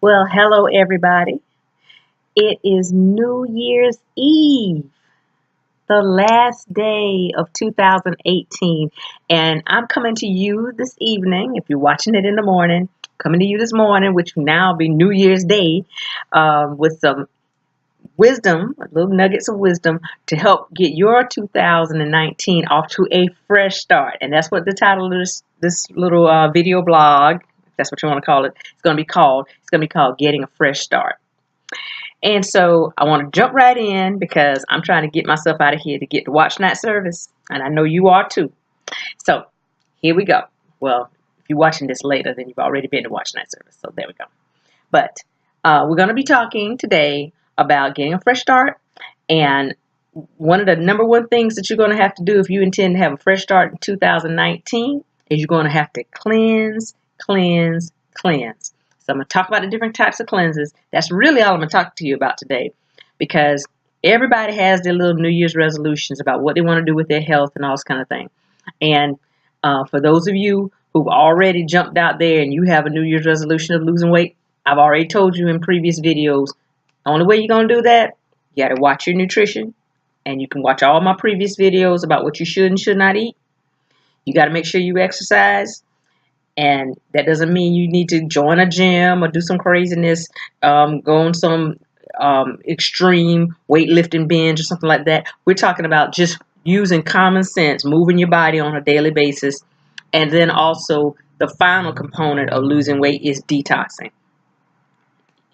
Well, hello everybody. It is New Year's Eve, the last day of 2018, and I'm coming to you this evening. If you're watching it in the morning, coming to you this morning, which will now be New Year's Day, with some wisdom, little nuggets of wisdom to help get your 2019 off to a fresh start. And that's what the title of this little video blog, if that's what you want to call it, it's going to be called. It's going to be called Getting a Fresh Start. And so I want to jump right in because I'm trying to get myself out of here to get to watch night service. And I know you are too. So here we go. Well, if you're watching this later, then you've already been to watch night service. So there we go. But we're going to be talking today about getting a fresh start. And one of the number one things that you're going to have to do if you intend to have a fresh start in 2019 is you're going to have to cleanse, cleanse, cleanse. So I'm going to talk about the different types of cleanses. That's really all I'm going to talk to you about today, because everybody has their little New Year's resolutions about what they want to do with their health and all this kind of thing. And for those of you who've already jumped out there and you have a New Year's resolution of losing weight, I've already told you in previous videos, the only way you're going to do that, you got to watch your nutrition. And you can watch all my previous videos about what you should and should not eat. You got to make sure you exercise. And that doesn't mean you need to join a gym or do some craziness, go on some extreme weightlifting binge or something like that. We're talking about just using common sense, moving your body on a daily basis. And then also the final component of losing weight is detoxing.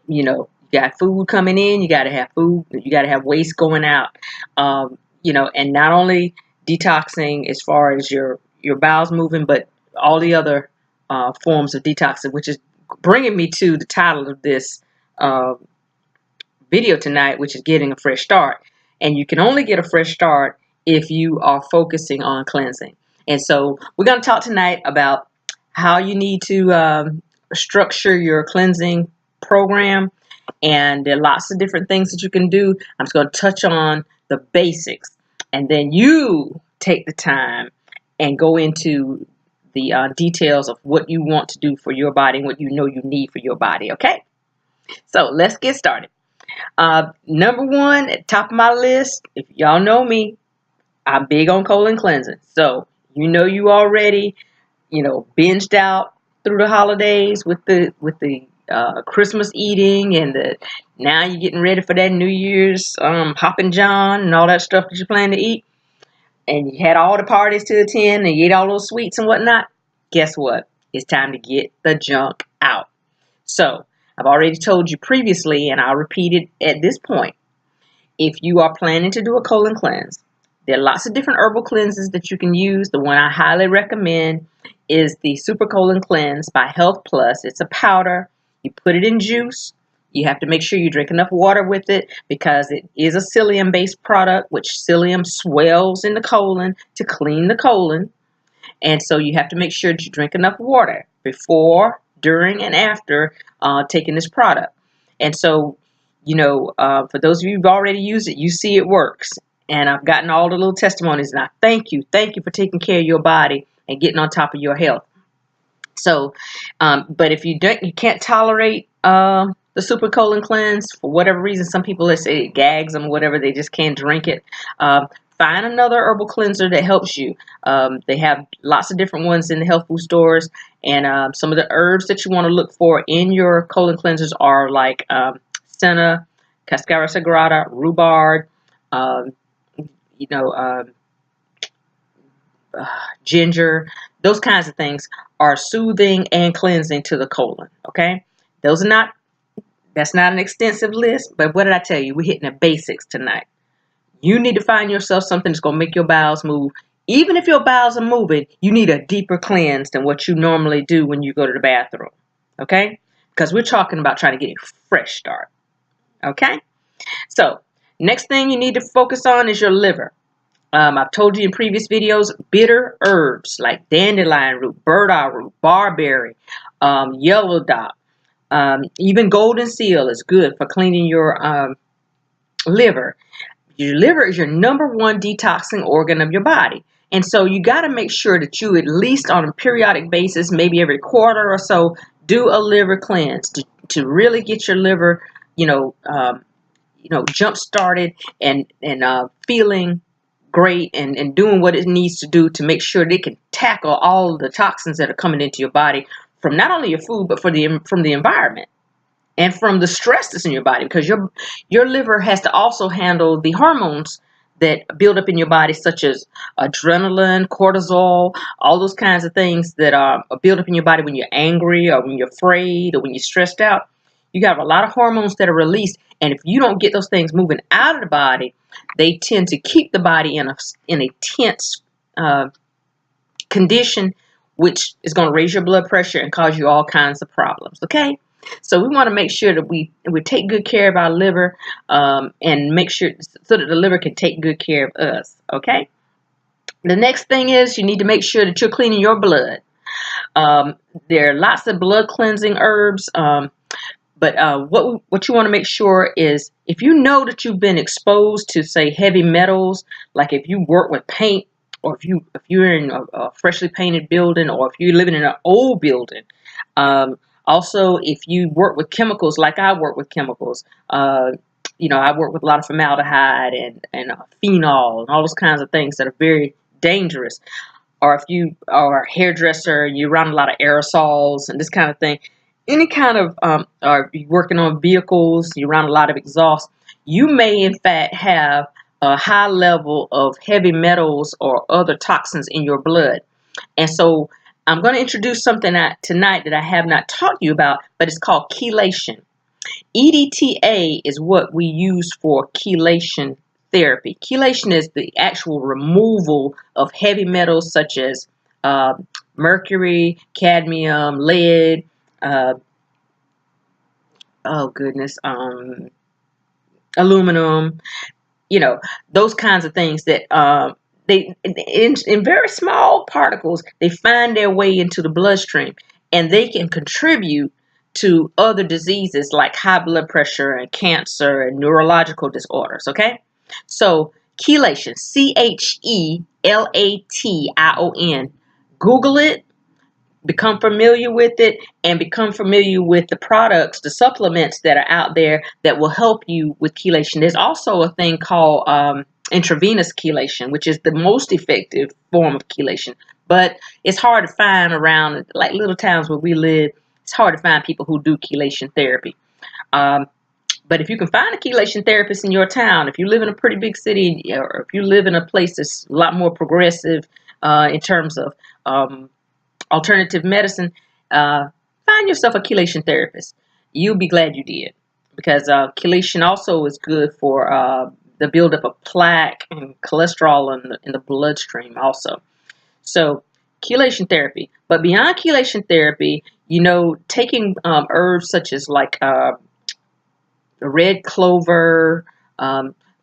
You know, you got food coming in, you got to have food, you got to have waste going out. And not only detoxing as far as your bowels moving, but all the other forms of detoxing, which is bringing me to the title of this video tonight, which is Getting a Fresh Start. And you can only get a fresh start if you are focusing on cleansing. And so we're going to talk tonight about how you need to structure your cleansing program. And there are lots of different things that you can do. I'm just going to touch on the basics. And then you take the time and go into the details of what you want to do for your body and what you know you need for your body. Okay? So let's get started. Number one, at the top of my list, if y'all know me, I'm big on colon cleansing. So you know you already, binged out through the holidays with the Christmas eating, and now you're getting ready for that New Year's Hoppin' John and all that stuff that you plan to eat. And you had all the parties to attend and you ate all those sweets and whatnot. Guess what? It's time to get the junk out. So I've already told you previously, and I'll repeat it at this point. If you are planning to do a colon cleanse, there are lots of different herbal cleanses that you can use. The one I highly recommend is the Super Colon Cleanse by Health Plus. It's a powder. You put it in juice. You have to make sure you drink enough water with it because it is a psyllium-based product, which psyllium swells in the colon to clean the colon. And so you have to make sure that you drink enough water before, during, and after taking this product. And so, for those of you who've already used it, you see it works. And I've gotten all the little testimonies, and I thank you for taking care of your body and getting on top of your health. So, but if you can't tolerate the Super Colon Cleanse for whatever reason, some people, let's say it gags them, whatever, they just can't drink it. Find another herbal cleanser that helps you. They have lots of different ones in the health food stores, and some of the herbs that you want to look for in your colon cleansers are like senna, cascara sagrada, rhubarb, ginger. Those kinds of things are soothing and cleansing to the colon. Okay, that's not an extensive list, but what did I tell you? We're hitting the basics tonight. You need to find yourself something that's going to make your bowels move. Even if your bowels are moving, you need a deeper cleanse than what you normally do when you go to the bathroom. Okay? Because we're talking about trying to get a fresh start. Okay? So, next thing you need to focus on is your liver. I've told you in previous videos, bitter herbs like dandelion root, burdock root, barberry, yellow dot, even golden seal is good for cleaning your liver. Your liver is your number one detoxing organ of your body. And so you got to make sure that you, at least on a periodic basis, maybe every quarter or so, do a liver cleanse to to really get your liver, jump started and feeling great and doing what it needs to do to make sure they can tackle all the toxins that are coming into your body from not only your food but from the environment and from the stress that's in your body, because your liver has to also handle the hormones that build up in your body, such as adrenaline, cortisol, all those kinds of things that are built up in your body when you're angry or when you're afraid or when you're stressed out. You have a lot of hormones that are released, and if you don't get those things moving out of the body, they tend to keep the body in a tense condition, which is going to raise your blood pressure and cause you all kinds of problems. Okay, so we want to make sure that we take good care of our liver, and make sure so that the liver can take good care of us. Okay. The next thing is you need to make sure that you're cleaning your blood. There are lots of blood cleansing herbs. But what you want to make sure is, if you know that you've been exposed to, say, heavy metals, like if you work with paint, or if you're in a freshly painted building, or if you're living in an old building, also if you work with chemicals, like I work with chemicals, I work with a lot of formaldehyde and phenol and all those kinds of things that are very dangerous. Or if you are a hairdresser and you're around a lot of aerosols and this kind of thing, any kind of, or you're working on vehicles, you're around a lot of exhaust, you may in fact have a high level of heavy metals or other toxins in your blood. And so I'm going to introduce something tonight that I have not taught you about, but it's called chelation. EDTA is what we use for chelation therapy. Chelation is the actual removal of heavy metals such as mercury, cadmium, lead, aluminum, those kinds of things that they in very small particles, they find their way into the bloodstream, and they can contribute to other diseases like high blood pressure and cancer and neurological disorders. Okay, so chelation, CHELATION. Google it, become familiar with it, and become familiar with the products, the supplements that are out there that will help you with chelation. There's also a thing called intravenous chelation, which is the most effective form of chelation, but it's hard to find around, like, little towns where we live. It's hard to find people who do chelation therapy. But if you can find a chelation therapist in your town, if you live in a pretty big city, or if you live in a place that's a lot more progressive in terms of alternative medicine, find yourself a chelation therapist. You'll be glad you did, because chelation also is good for the buildup of plaque and cholesterol in the bloodstream also. So chelation therapy. But beyond chelation therapy, taking herbs such as like the red clover,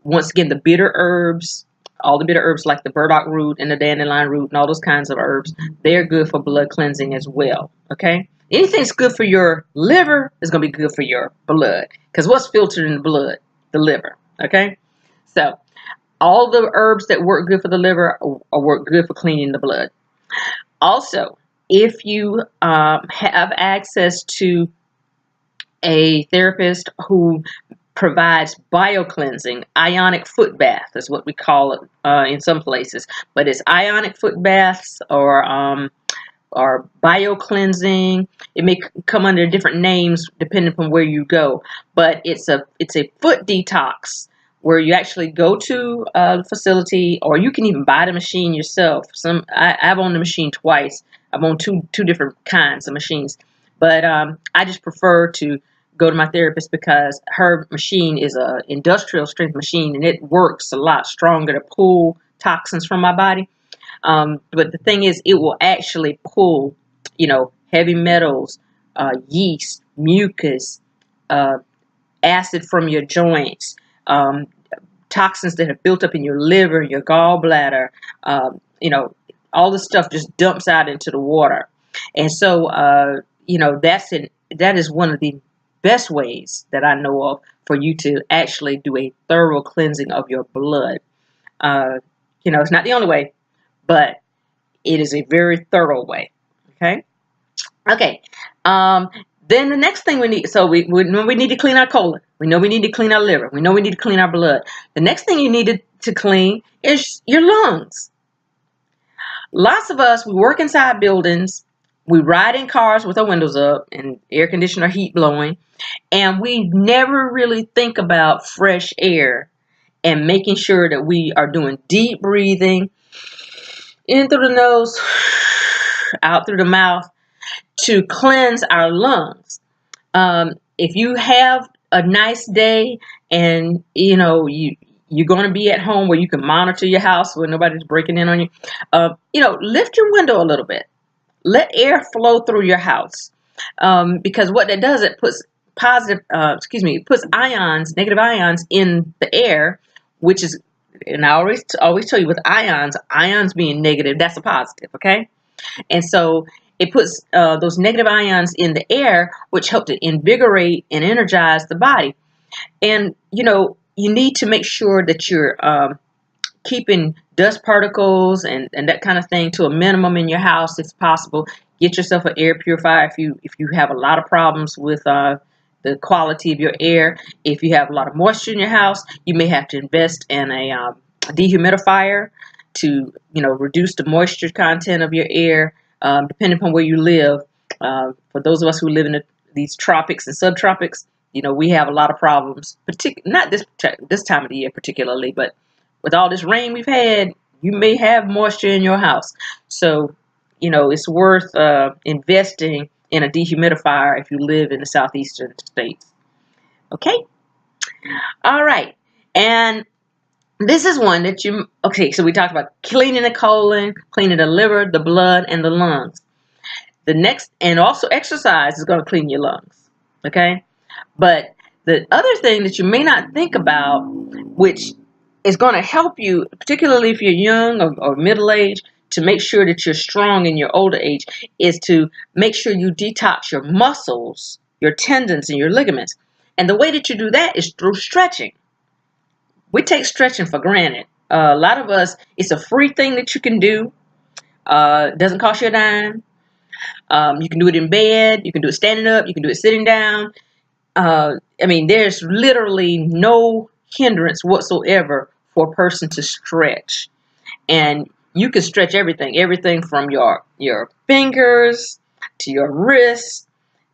once again, the bitter herbs, all the bitter herbs like the burdock root and the dandelion root and all those kinds of herbs, they're good for blood cleansing as well. Okay? Anything that's good for your liver is going to be good for your blood, because what's filtered in the blood? The liver. Okay? So all the herbs that work good for the liver work good for cleaning the blood. Also, if you have access to a therapist who provides biocleansing, ionic foot bath is what we call it in some places, but it's ionic foot baths or biocleansing. It may come under different names depending upon where you go, but it's a foot detox where you actually go to a facility, or you can even buy the machine yourself. I've owned the machine twice. I've owned two different kinds of machines, but I just prefer to go to my therapist because her machine is a industrial strength machine, and it works a lot stronger to pull toxins from my body. But the thing is, it will actually pull, heavy metals, yeast, mucus, acid from your joints, toxins that have built up in your liver, your gallbladder, all this stuff just dumps out into the water. And so, that is one of the best ways that I know of for you to actually do a thorough cleansing of your blood. It's not the only way, but it is a very thorough way. Okay. Then the next thing we need, so we know we need to clean our colon. We know we need to clean our liver. We know we need to clean our blood. The next thing you need to clean is your lungs. Lots of us, we work inside buildings. We ride in cars with our windows up and air conditioner heat blowing. And we never really think about fresh air and making sure that we are doing deep breathing in through the nose, out through the mouth to cleanse our lungs. If you have a nice day and you're going to be at home where you can monitor your house where nobody's breaking in on you, lift your window a little bit. Let air flow through your house, because what that does, it puts puts negative ions in the air, which is, and I always tell you with ions being negative, that's a positive, okay? And so it puts those negative ions in the air, which help to invigorate and energize the body. And you need to make sure that you're keeping dust particles and that kind of thing to a minimum in your house if possible. Get yourself an air purifier if you have a lot of problems with the quality of your air. If you have a lot of moisture in your house, you may have to invest in a dehumidifier to reduce the moisture content of your air, depending upon where you live. For those of us who live in these tropics and subtropics, we have a lot of problems, not this time of the year particularly, but with all this rain we've had, you may have moisture in your house. So, it's worth investing in a dehumidifier if you live in the southeastern states. Okay? All right. And this is one that so we talked about cleaning the colon, cleaning the liver, the blood, and the lungs. The next, and also exercise is going to clean your lungs. Okay? But the other thing that you may not think about, which is going to help you, particularly if you're young or middle-aged, to make sure that you're strong in your older age, is to make sure you detox your muscles, your tendons, and your ligaments. And the way that you do that is through stretching. We take stretching for granted. A lot of us, it's a free thing that you can do. It doesn't cost you a dime. You can do it in bed. You can do it standing up. You can do it sitting down. There's literally no hindrance whatsoever for a person to stretch. And you can stretch everything from your fingers to your wrists,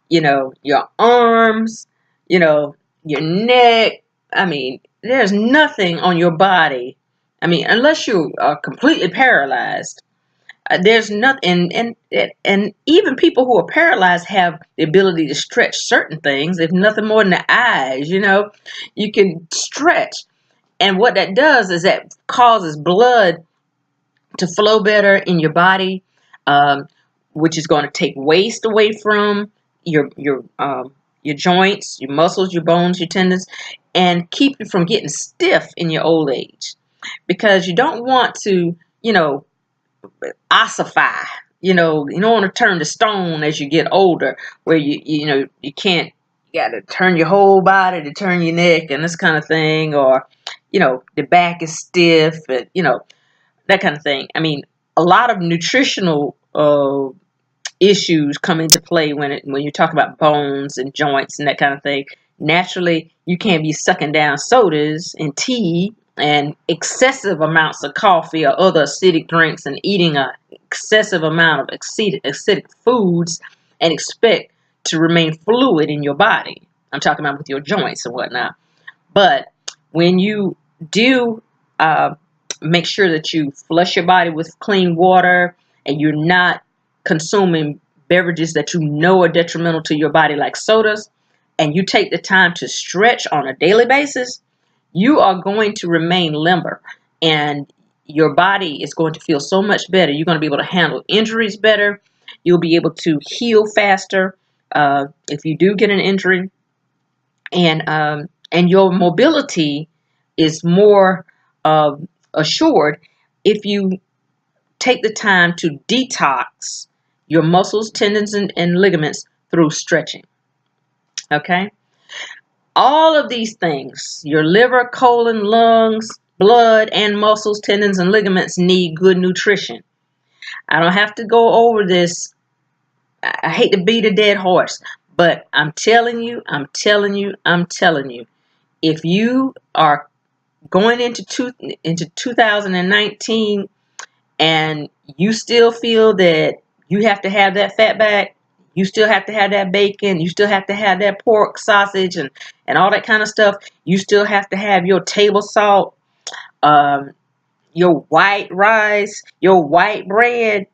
your arms, your neck. There's nothing on your body. Unless you are completely paralyzed, there's nothing. And even people who are paralyzed have the ability to stretch certain things, if nothing more than the eyes. You can stretch. And what that does is that causes blood to flow better in your body, which is going to take waste away from your joints, your muscles, your bones, your tendons, and keep you from getting stiff in your old age. Because you don't want to, ossify. You don't want to turn to stone as you get older, where you can't. You got to turn your whole body to turn your neck and this kind of thing, or the back is stiff, and that kind of thing. A lot of nutritional issues come into play when you talk about bones and joints and that kind of thing. Naturally, you can't be sucking down sodas and tea and excessive amounts of coffee or other acidic drinks and eating an excessive amount of acidic foods and expect to remain fluid in your body. I'm talking about with your joints and whatnot. But when you do make sure that you flush your body with clean water and you're not consuming beverages that are detrimental to your body like sodas, and you take the time to stretch on a daily basis, you are going to remain limber and your body is going to feel so much better. You're going to be able to handle injuries better. You'll be able to heal faster if you do get an injury, and your mobility is more assured if you take the time to detox your muscles, tendons, and ligaments through stretching. Okay? All of these things, your liver, colon, lungs, blood, and muscles, tendons, and ligaments need good nutrition. I don't have to go over this. I hate to beat a dead horse, But I'm telling you, if you are going into 2019 and you still feel that you have to have that fat back, you still have to have that bacon, you still have to have that pork sausage and all that kind of stuff, you still have to have your table salt, um, your white rice, your white bread,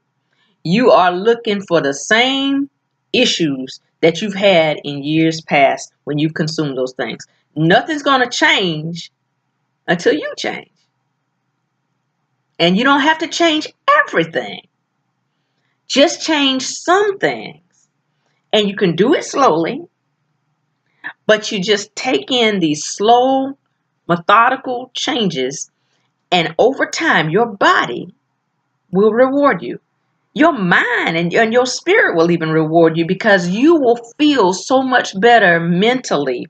you are looking for the same issues that you've had in years past when you've consumed those things. Nothing's going to change until you change. And you don't have to change everything. Just change some things. And you can do it slowly, but you just take in these slow, methodical changes, and over time, your body will reward you. Your mind and your spirit will even reward you because you will feel so much better mentally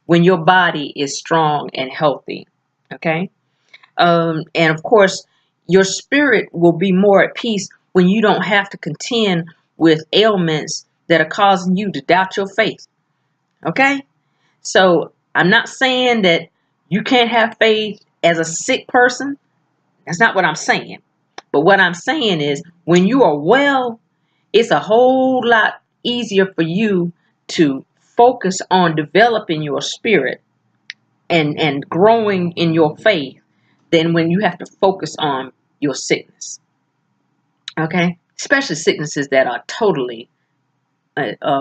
when your body is strong and healthy. Okay? And of course, your spirit will be more at peace when you don't have to contend with ailments that are causing you to doubt your faith. Okay? So I'm not saying that you can't have faith as a sick person. That's not what I'm saying. But what I'm saying is when you are well, it's a whole lot easier for you to focus on developing your spirit and growing in your faith than when you have to focus on your sickness. Okay? Especially sicknesses that are totally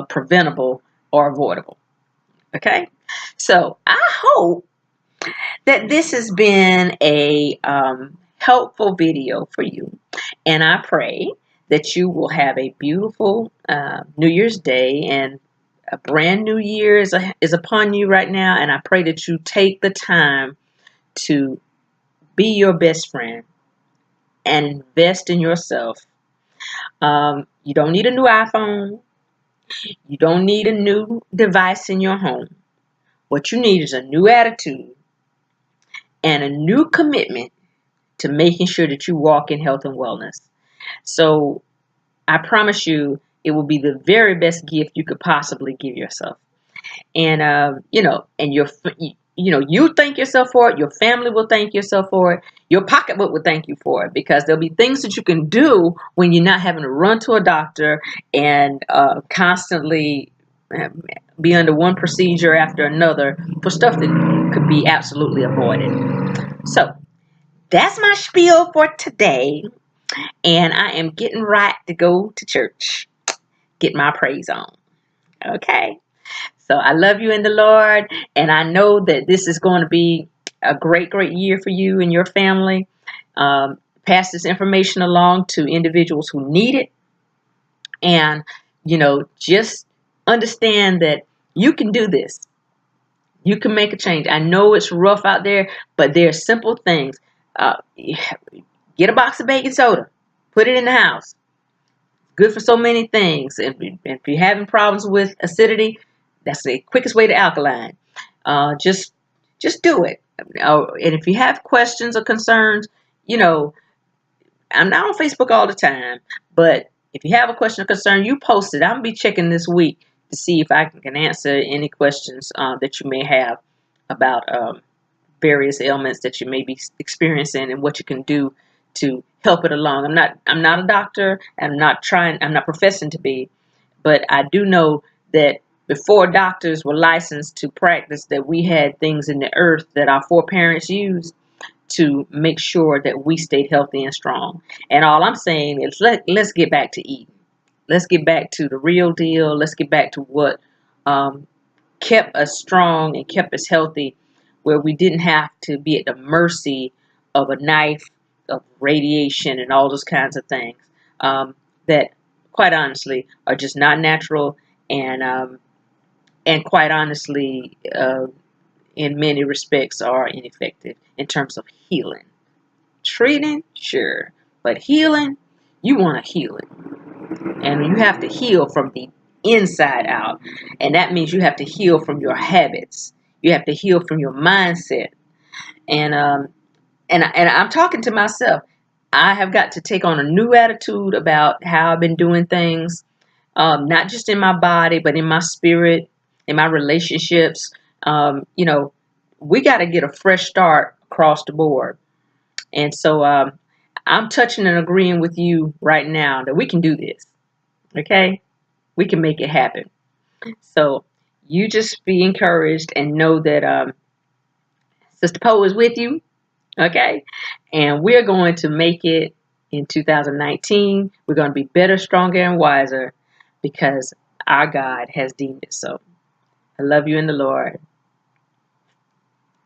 preventable or avoidable. Okay? So I hope that this has been a helpful video for you. And I pray that you will have a beautiful New Year's Day, and a brand new year is upon you right now. And I pray that you take the time to be your best friend and invest in yourself. You don't need a new iPhone. You don't need a new device in your home. What you need is a new attitude and a new commitment to making sure that you walk in health and wellness. So I promise you, it will be the very best gift you could possibly give yourself. And and you thank yourself for it. Your family will thank yourself for it. Your pocketbook will thank you for it, because there'll be things that you can do when you're not having to run to a doctor and constantly be under one procedure after another for stuff that could be absolutely avoided. So that's my spiel for today. And I am getting right to go to church, get my praise on. Okay? So I love you in the Lord, and I know that this is going to be a great, great year for you and your family. Pass this information along to individuals who need it. And, just understand that you can do this. You can make a change. I know it's rough out there, but there are simple things. Get a box of baking soda. Put it in the house. Good for so many things. If you're having problems with acidity, that's the quickest way to alkaline. Just do it. And if you have questions or concerns, I'm not on Facebook all the time, but if you have a question or concern, you post it. I'm going to be checking this week to see if I can answer any questions that you may have about various ailments that you may be experiencing and what you can do to help it along. I'm not a doctor, and I'm not professing to be, but I do know that before doctors were licensed to practice, that we had things in the earth that our foreparents used to make sure that we stayed healthy and strong. And all I'm saying is let's get back to eating. Let's get back to the real deal. Let's get back to what kept us strong and kept us healthy, where we didn't have to be at the mercy of a knife, of radiation, and all those kinds of things that, quite honestly, are just not natural, and quite honestly, in many respects, are ineffective in terms of healing. Treating, sure, but healing, you want to heal it, and you have to heal from the inside out, and that means you have to heal from your habits. You have to heal from your mindset, and I'm talking to myself. I have got to take on a new attitude about how I've been doing things, not just in my body, but in my spirit, in my relationships. You know, we got to get a fresh start across the board. And so I'm touching and agreeing with you right now that we can do this. Okay? We can make it happen. So you just be encouraged and know that Sister Poe is with you. Okay? And we're going to make it in 2019. We're going to be better, stronger, and wiser because our God has deemed it so. I love you in the Lord.